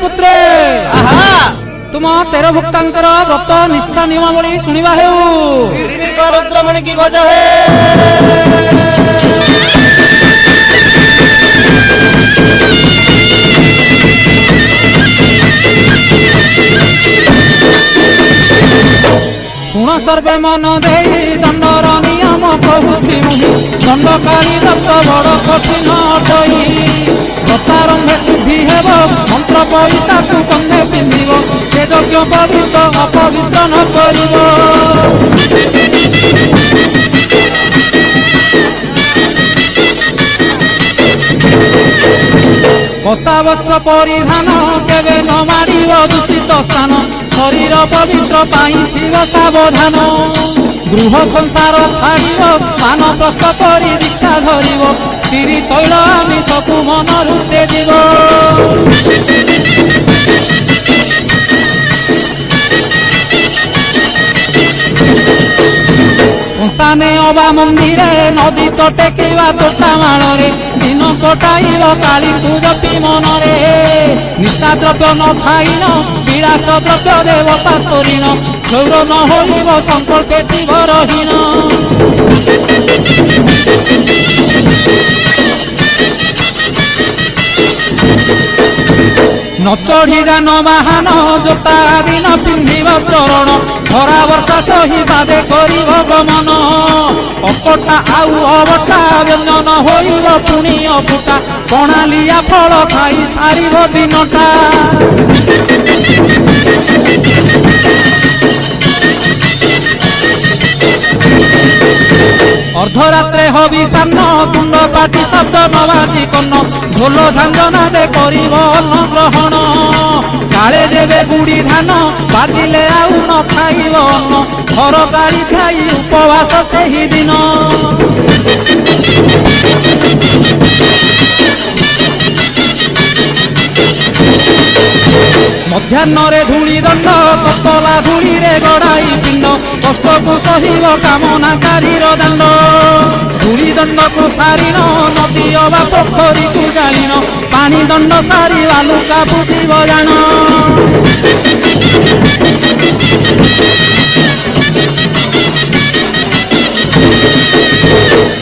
पुत्रे तुम 13 भक्तांकर व्रत निष्ठा नियमावली शुणा हेउ रुद्रमणि की भज है। शुण सर्वे मन दे दंडर नियम कहूसी मुहि दंडकाली दत्त बड़ कठिन अटई व्रतारंभे शुद्धि हेब मंत्र पईता कंधे पिंधिब से यज्ञ पवित्र अपवित्र न करिब कषा वस्त्र परिधान केवे न मारिब दूषित स्थान शरीर पवित्र पाई शिव सावधान गृह संसार छाड़िब मान प्रस्थ करी दीक्षा धरिब श्री तैल आमिषकु मनरु तेजिब संस्थाने अबा मंदिरे नदी तटे किवा तोटा माड़े दिन कटाइब काली जपी मनरे निशा द्रव्य न खाइन विलास द्रव्य देवता तोरीन गौर न होइब संकल्पे जीवरहीन न चढ़ी जान बाहन जोता दिन पिंधिब चरण खरा वर्षा सही बादे करिब गमन अकटा आउ अबटा व्यंजन होइब पुणी अफुटा कणालिया फल खाई सारिब दिनटा अर्धरात्रे हविषान्न तुंड पाटी शब्द नवासी कन्न ढोल झांझना दे करिब अन्न ग्रहण काले देवे गुड़ी धान बाजिले आउ न खाइब अन्न घर गाड़ी खाई उपवास सेही दिन मध्याह्न धूली दंड ततला धूली रे गड़ाई पिंड कष्ट को सहिब कामनाकारी दांड धूली दंड को सारिन नदी अबा पोखरी को जालिन पानी दंड सारी बालुका बुझिब जान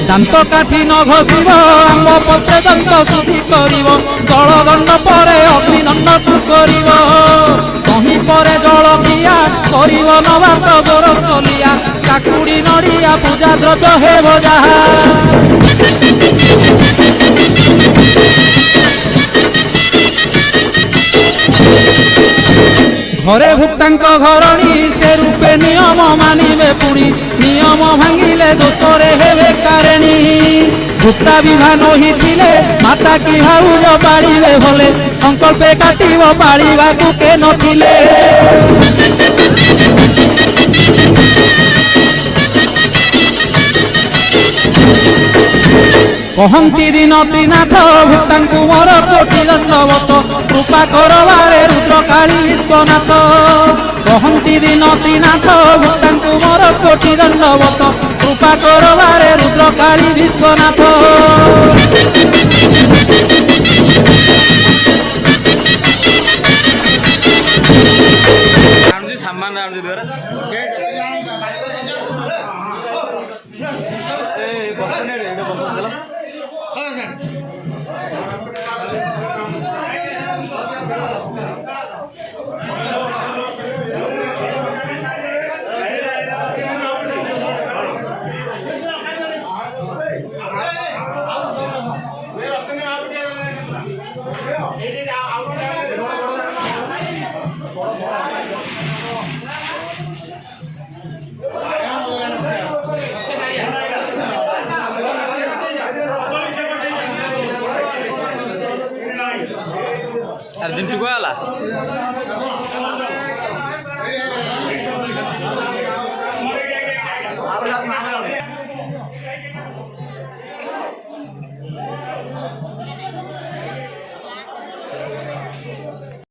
दांत काठी न घषिब आंब पत्रे दंत शुद्धि करिब जल दंड पर अग्निदंड तू करिब कहीं पर जल पिया करिब नवात गोरसलिया काकुड़ी नड़िया पूजा द्रव्य हेब जहा घरे भुक्तांक घरणी से रूपे नियम मानिबे पुणी नियम भांगिले दोषरे हेबे कारेणी भुक्ता विधान होइथिले माता की हाउज पाड़िबे भले संकल्पे काटिब पाड़िबाकु के नथिले कहती दिन त्रिनाथ भुक्तांकु मोर कोटि दंडवत कृपा करवारे रुद्रकाली विश्वनाथ कहती दिन त्रिनाथ भुक्तांकु मोर कोटि दंडवत कृपा करवारे रुद्रकाली विश्वनाथ अर्जुन टुकु आला